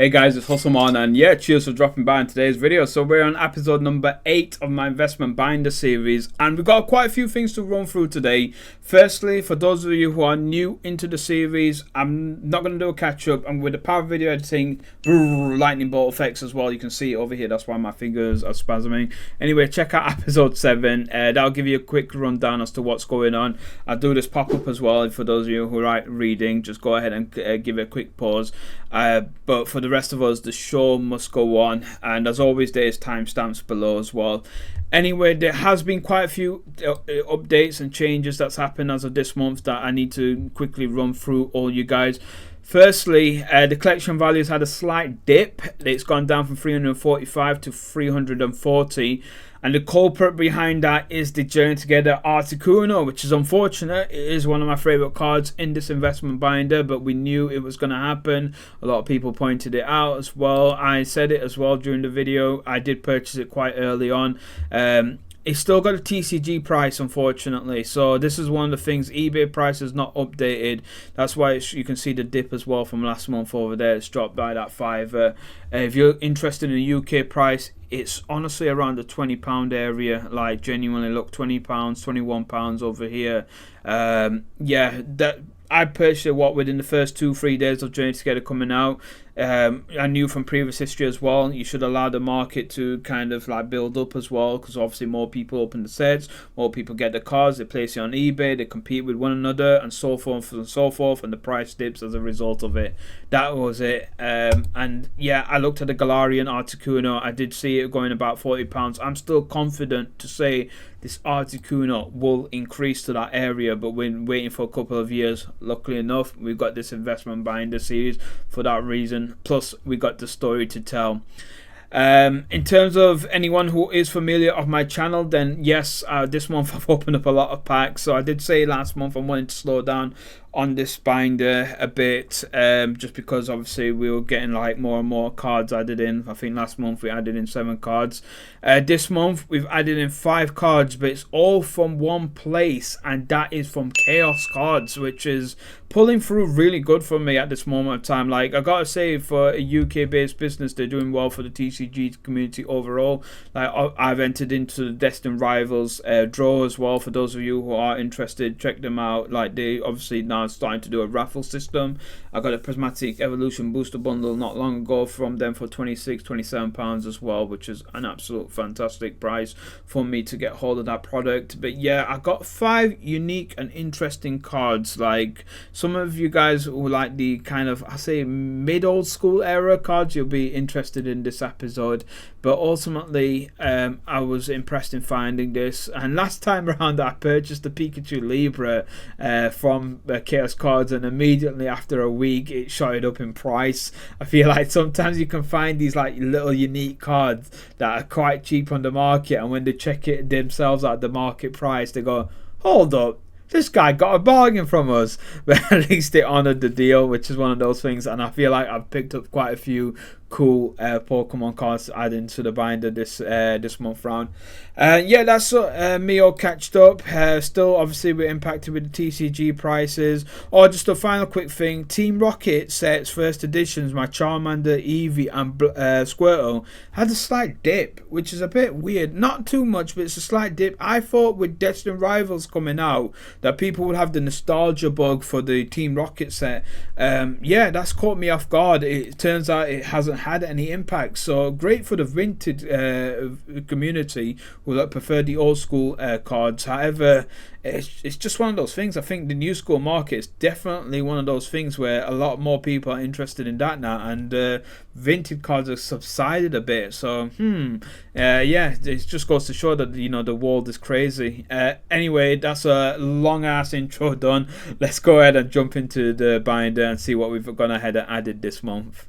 Hey guys, it's Hustlemon, and yeah, cheers for dropping by in today's video. So we're on episode number 8 of my investment binder series, and we've got quite a few things to run through today. Firstly, for those of you who are new into the series, I'm not going to do a catch up. I'm with the power video editing, lightning bolt effects as well. You can see it over here, that's why my fingers are spasming. Anyway, check out episode 7. That'll give you a quick rundown as to what's going on. I'll do this pop-up as well. For those of you who are reading, just go ahead and give it a quick pause. But for the rest of us, the show must go on, and as always there's timestamps below as well. Anyway, there has been quite a few updates and changes that's happened as of this month that I need to quickly run through all you guys. Firstly, the collection value has had a slight dip. It's gone down from 345 to 340, and the culprit behind that is the Journey Together Articuno, which is unfortunate. It is one of my favorite cards in this investment binder, but we knew it was going to happen. A lot of people pointed it out as well. I said it as well during the video. I did purchase it quite early on. It's still got a TCG price, unfortunately. So this is one of the things. eBay price is not updated. That's why you can see the dip as well from last month over there. It's dropped by that $5. If you're interested in the UK price, it's honestly around the £20 area. Like, genuinely, look, £20, £21 over here. Yeah, that I purchased it within the first 2-3 days of Journey Together coming out. I knew from previous history as well, you should allow the market to kind of like build up as well, because obviously more people open the sets, more people get the cards, they place it on eBay, they compete with one another, and so forth and so forth, and the price dips as a result of it. That was it. And yeah, I looked at the Galarian Articuno. I did see it going about £40. I'm still confident to say this Articuno will increase to that area, but we're waiting for a couple of years. Luckily enough, we've got this investment binder series for that reason. Plus, we got the story to tell. In terms of anyone who is familiar of my channel, then yes, this month I've opened up a lot of packs. So I did say last month I wanted to slow down on this binder a bit, just because obviously we were getting like more and more cards added in. I think last month we added in 7 cards. This month we've added in 5 cards, but it's all from one place, and that is from Chaos Cards, which is pulling through really good for me at this moment of time. Like, I gotta say, for a UK based business, they're doing well for the TCG community overall. Like, I've entered into the Destined Rivals draw as well. For those of you who are interested, check them out. Like, they obviously now starting to do a raffle system. I got a Prismatic Evolution booster bundle not long ago from them for £26-27 as well, which is an absolute fantastic price for me to get hold of that product. But yeah, I got 5 unique and interesting cards. Like, some of you guys who like the kind of, I say, mid-old school era cards, you'll be interested in this episode. But ultimately, I was impressed in finding this. And last time around, I purchased the Pikachu Libre from Chaos Cards, and immediately after a week, it shot up in price. I feel like sometimes you can find these like little unique cards that are quite cheap on the market, and when they check it themselves at the market price, they go, hold up, this guy got a bargain from us. But at least they honored the deal, which is one of those things. And I feel like I've picked up quite a few cool Pokemon cards to add into the binder this month round. Yeah, that's me all catched up. Still, obviously, we're impacted with the TCG prices. Or just a final quick thing: Team Rocket sets first editions, my Charmander, Eevee, and Squirtle, had a slight dip, which is a bit weird. Not too much, but it's a slight dip. I thought with Destined Rivals coming out that people would have the nostalgia bug for the Team Rocket set. Yeah, that's caught me off guard. It turns out it hasn't had any impact. So great for the vintage community who prefer the old school cards. However, it's just one of those things. I think the new school market is definitely one of those things where a lot more people are interested in that now, and vintage cards have subsided a bit. So yeah, it just goes to show that, you know, the world is crazy. Anyway, that's a long ass intro done. Let's go ahead and jump into the binder and see what we've gone ahead and added this month.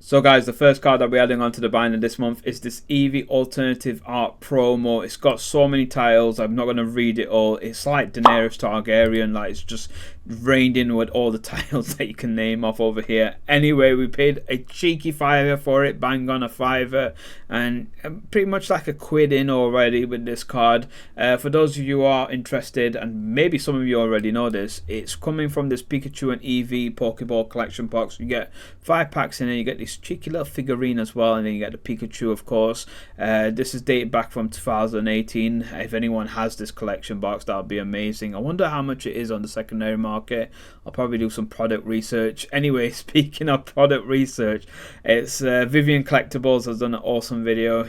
So guys, the first card that we're adding onto the binder this month is this Eevee Alternative Art promo. It's got so many tiles, I'm not going to read it all. It's like Daenerys Targaryen, like it's just rained in with all the tiles that you can name off over here. Anyway, we paid a cheeky $5 for it, bang on a $5, and pretty much like a quid in already with this card. For those of you who are interested, and maybe some of you already know this, it's coming from this Pikachu and Eevee Pokeball collection box. You get 5 packs in it, you get these nice cheeky little figurine as well, and then you get the Pikachu, of course. This is dated back from 2018. If anyone has this collection box, that would be amazing. I wonder how much it is on the secondary market. I'll probably do some product research. Anyway, speaking of product research, it's Vivian Collectibles has done an awesome video.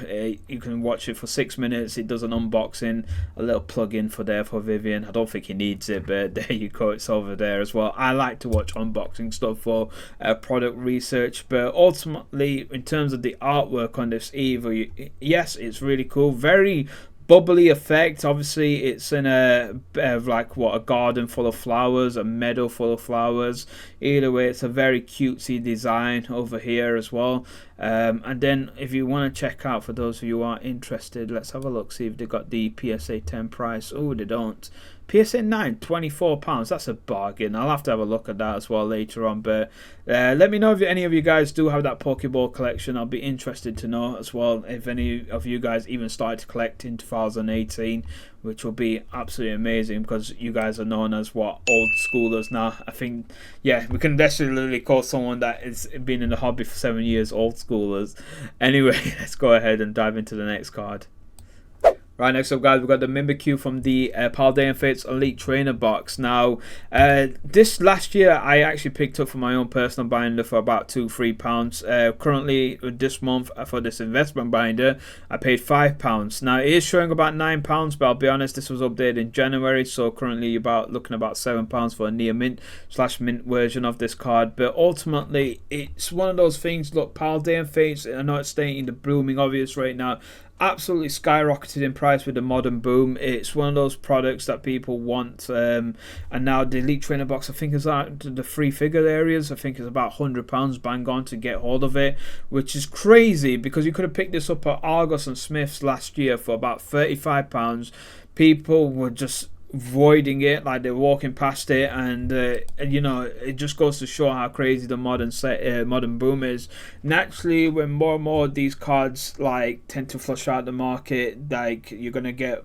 You can watch it for 6 minutes. It does an unboxing, a little plug-in for Vivian. I don't think he needs it, but there you go, it's over there as well. I like to watch unboxing stuff for product research, but ultimately in terms of the artwork on this Eevee, yes, it's really cool. Very bubbly effect. Obviously it's in a like a garden full of flowers, a meadow full of flowers. Either way, it's a very cutesy design over here as well. And then if you want to check out, for those of you who are interested, let's have a look, see if they got the PSA 10 price. Oh, they don't. PSA 9, £24. That's a bargain. I'll have to have a look at that as well later on. But let me know if any of you guys do have that Pokeball collection. I'll be interested to know as well if any of you guys even started to collect in 2018, which will be absolutely amazing, because you guys are known as what, old schoolers now. I think, yeah, we can definitely call someone that has been in the hobby for 7 years old schoolers. Anyway, let's go ahead and dive into the next card. Right, next up, guys, we've got the Mimikyu from the Paldean Fates Elite Trainer box. Now, this last year, I actually picked up for my own personal binder for about £2-3. Currently, this month, for this investment binder, I paid £5. Now, it is showing about £9, but I'll be honest, this was updated in January, so currently looking about £7 for a near mint / mint version of this card. But ultimately, it's one of those things. Look, Paldean Fates, I know it's staying in the blooming obvious right now, absolutely skyrocketed in price with the modern boom. It's one of those products that people want, and now the Elite Trainer box, I think, is at the free figure areas. I think it's about £100 bang on to get hold of it, which is crazy, because you could have picked this up at Argos and Smith's last year for about £35. People were just voiding it, like they're walking past it, and you know, it just goes to show how crazy the modern boom is. Naturally, when more and more of these cards like tend to flush out the market, like you're gonna get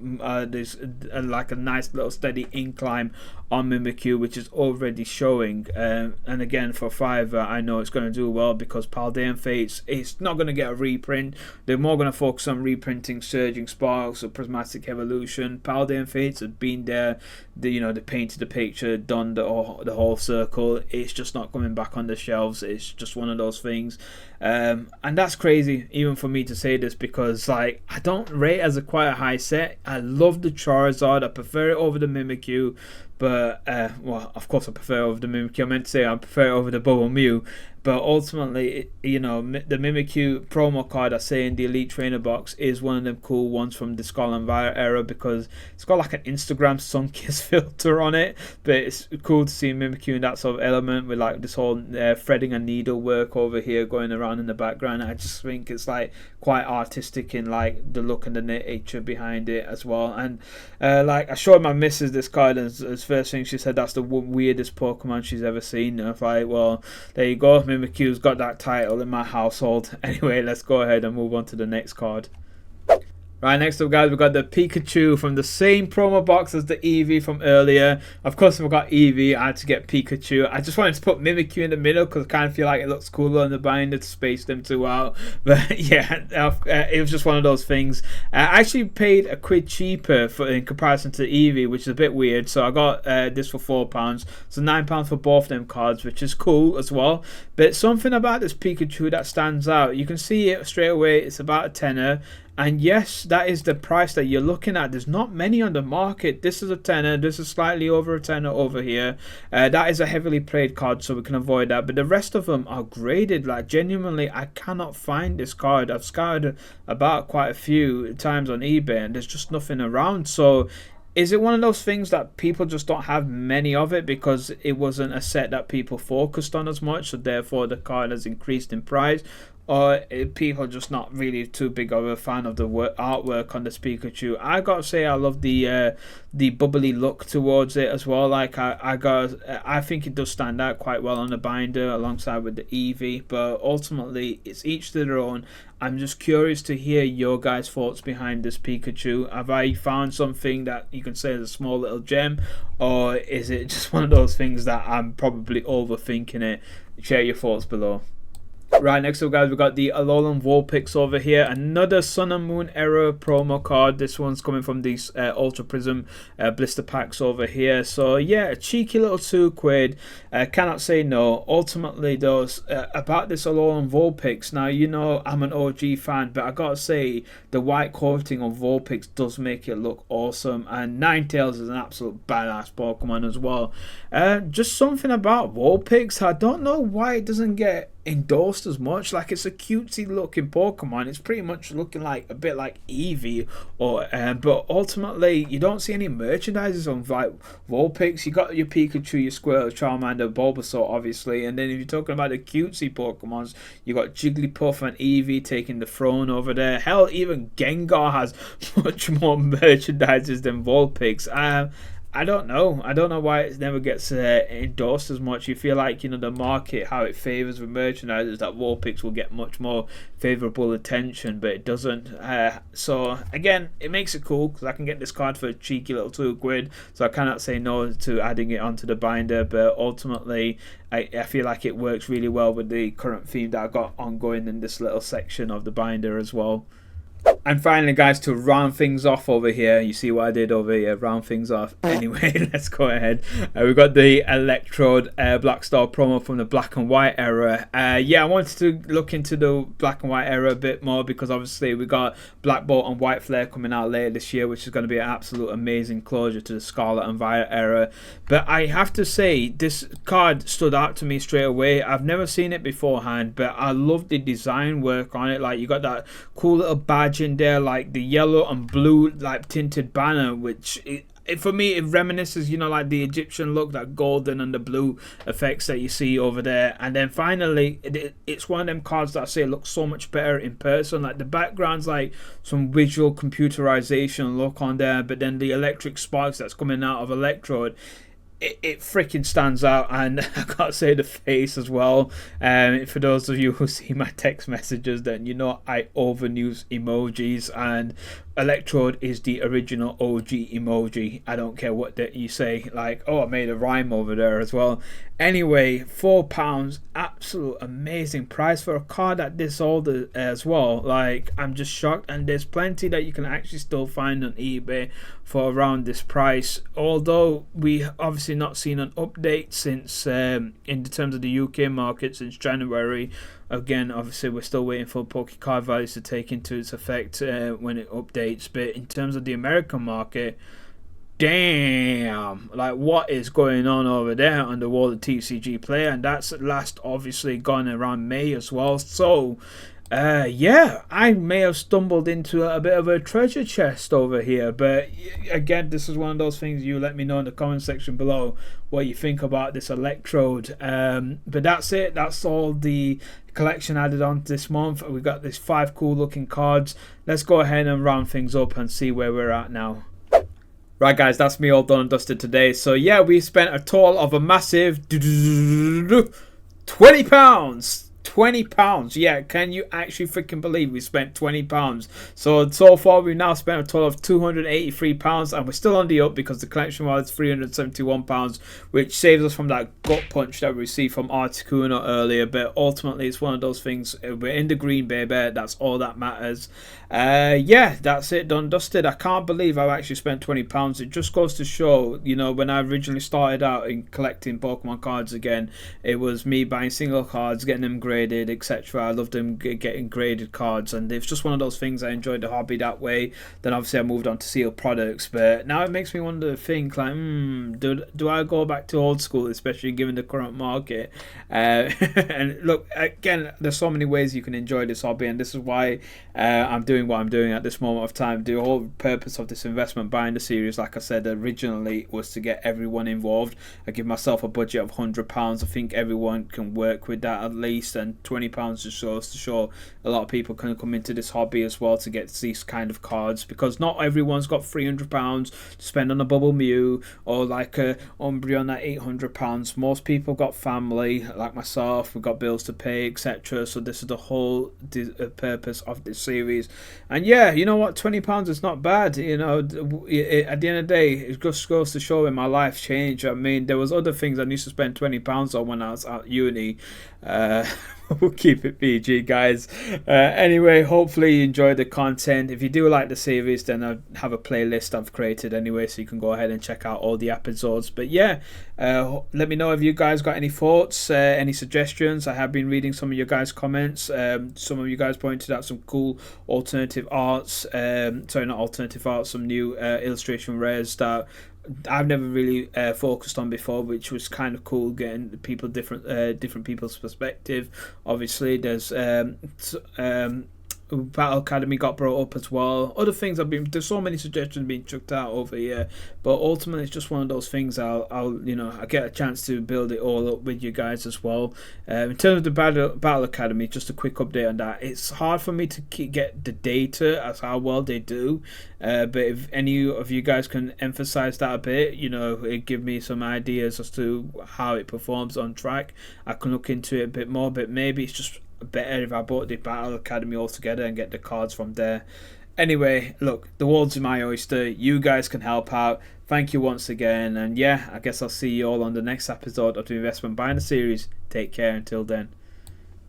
this like a nice little steady incline on Mimikyu, which is already showing, and again for Fiverr, I know it's going to do well, because Paldean Fates, it's not going to get a reprint. They're more going to focus on reprinting Surging Sparks or Prismatic Evolution. Paldean Fates have been there, they painted the picture, done the whole circle. It's just not coming back on the shelves. It's just one of those things, and that's crazy even for me to say this, because like I don't rate as quite a high set. I love the Charizard, I prefer it over the Mimikyu, but well, of course I prefer it over the Mimikyu. I meant to say I prefer it over the Bubble Mew, but ultimately, the Mimikyu promo card I say in the Elite Trainer box is one of them cool ones from the Skull and Fire era, because it's got like an Instagram sun-kissed filter on it. But it's cool to see Mimikyu in that sort of element, with like this whole threading and needle work over here going around in the background. I just think it's like quite artistic in like the look and the nature behind it as well. And like I showed my missus this card, as first thing she said, that's the weirdest Pokemon she's ever seen. And I'm like, well, there you go, Mimikyu's got that title in my household. Anyway, let's go ahead and move on to the next card. Right, next up, guys, we've got the Pikachu from the same promo box as the Eevee from earlier. Of course, we've got Eevee. I had to get Pikachu. I just wanted to put Mimikyu in the middle, because I kind of feel like it looks cooler on the binder to space them two out. But yeah, it was just one of those things. I actually paid a quid cheaper in comparison to Eevee, which is a bit weird. So I got this for £4. So £9 for both them cards, which is cool as well. But something about this Pikachu that stands out. You can see it straight away. It's about a tenner. And yes, that is the price that you're looking at. There's not many on the market. This is a tenner. This is slightly over a tenner over here. That is a heavily played card, so we can avoid that. But the rest of them are graded. Like, genuinely, I cannot find this card. I've scoured about quite a few times on eBay, and there's just nothing around. So is it one of those things that people just don't have many of it because it wasn't a set that people focused on as much, so therefore the card has increased in price? Or people just not really too big of a fan of the artwork on this Pikachu? I gotta say, I love the bubbly look towards it as well. Like I think it does stand out quite well on the binder alongside with the Eevee. But ultimately, it's each to their own. I'm just curious to hear your guys' thoughts behind this Pikachu. Have I found something that you can say is a small little gem, or is it just one of those things that I'm probably overthinking it? Share your thoughts below. Right, next up, guys, we got the Alolan Vulpix over here. Another Sun and Moon Era promo card. This one's coming from these Ultra Prism blister packs over here. So, yeah, a cheeky little £2. Cannot say no. Ultimately, though, about this Alolan Vulpix. Now, you know I'm an OG fan, but I gotta say, the white coating on Vulpix does make it look awesome. And Ninetales is an absolute badass Pokemon as well. Just something about Vulpix. I don't know why it doesn't get endorsed as much. Like, it's a cutesy looking Pokemon. It's pretty much looking like a bit like Eevee, or but ultimately you don't see any merchandises on like Vulpix. You got your Pikachu, your Squirtle, Charmander, Bulbasaur, obviously, and then if you're talking about the cutesy Pokemons, you got Jigglypuff and Eevee taking the throne over there. Hell, even Gengar has much more merchandises than Vulpix. I don't know. I don't know why it never gets endorsed as much. You feel like, you know, the market, how it favors with merchandisers, that Vulpix will get much more favorable attention, but it doesn't. So again, it makes it cool because I can get this card for a cheeky little £2. So I cannot say no to adding it onto the binder. But ultimately, I feel like it works really well with the current theme that I got ongoing in this little section of the binder as well. And finally, guys, to round things off over here, you see what I did over here, round things off. Anyway, let's go ahead. We've got the Electrode Black Star promo from the Black and White era. Yeah, I wanted to look into the Black and White era a bit more because obviously we got Black Bolt and White Flare coming out later this year, which is going to be an absolute amazing closure to the Scarlet and Violet era. But I have to say, this card stood out to me straight away. I've never seen it beforehand, but I love the design work on it. Like, you got that cool little badge in there, like the yellow and blue like tinted banner, which for me it reminisces, you know, like the Egyptian look, that golden and the blue effects that you see over there. And then finally, it's one of them cards that I say looks so much better in person. Like, the background's like some visual computerization look on there, but then the electric sparks that's coming out of Electrode, it freaking stands out. And I gotta say, the face as well. For those of you who see my text messages, then you know I overuse emojis, and Electrode is the original OG emoji. I don't care what that you say, like, oh, I made a rhyme over there as well. Anyway, £4, absolute amazing price for a card at this old as well. Like, I'm just shocked. And there's plenty that you can actually still find on eBay for around this price, although we obviously not seen an update since in terms of the UK market since January. Again, obviously we're still waiting for Pokécard values to take into its effect when it updates. But in terms of the American market, damn, like, what is going on over there on the world of TCG Player? And that's last obviously gone around May as well. So yeah, I may have stumbled into a bit of a treasure chest over here. But again, this is one of those things, you let me know in the comment section below what you think about this Electrode. But that's it. That's all the collection added on this month. We got these 5 cool looking cards. Let's go ahead and round things up and see where we're at now. Right, guys, that's me all done and dusted today. So yeah, we spent a total of a massive £20. £20. Yeah, can you actually freaking believe we spent £20? So far we've now spent a total of £283, and we're still on the up because the collection was £371, which saves us from that gut punch that we received from Articuno earlier. But ultimately, it's one of those things. We're in the green, baby. That's all that matters. Yeah, that's it, done, dusted. I can't believe I've actually spent £20. It just goes to show, you know, when I originally started out in collecting Pokemon cards again, it was me buying single cards, getting them graded, etc. I loved them getting graded cards, and it's just one of those things. I enjoyed the hobby that way. Then obviously I moved on to sealed products, but now it makes me wonder, think like, do I go back to old school, especially given the current market? And look, again, there's so many ways you can enjoy this hobby, and this is why I'm doing what I'm doing at this moment of time. The whole purpose of this investment binder series, like I said originally, was to get everyone involved. I give myself a budget of £100. I think everyone can work with that at least, and £20 just shows to show a lot of people can come into this hobby as well to get these kind of cards, because not everyone's got £300 to spend on a Bubble Mew or like a Umbreon at £800. Most people got family like myself, we've got bills to pay, etc. So this is the whole purpose of this series. And yeah, you know what, £20 is not bad. You know, at the end of the day, it just goes to show in my life change. I mean, there was other things I used to spend £20 on when I was at uni. We'll keep it PG, guys. Anyway, hopefully you enjoyed the content. If you do like the series, then I have a playlist I've created anyway, so you can go ahead and check out all the episodes. But yeah, let me know if you guys got any thoughts, any suggestions. I have been reading some of your guys' comments. Some of you guys pointed out some cool alternative arts. Sorry, not alternative arts. Some new illustration rares that I've never really focused on before, which was kind of cool, getting people different people's perspective. Obviously, there's Battle Academy got brought up as well. Other things there's so many suggestions being chucked out over here, but ultimately it's just one of those things. I'll I get a chance to build it all up with you guys as well. In terms of the Battle Academy, just a quick update on that. It's hard for me to get the data as how well they do, but if any of you guys can emphasize that a bit, it give me some ideas as to how it performs on track. I can look into it a bit more, but maybe it's just better if I bought the Battle Academy altogether and get the cards from there. Anyway, look, the world's my oyster. You guys can help out. Thank you once again, and yeah, I guess I'll see you all on the next episode of the Investment Binder series. Take care until then.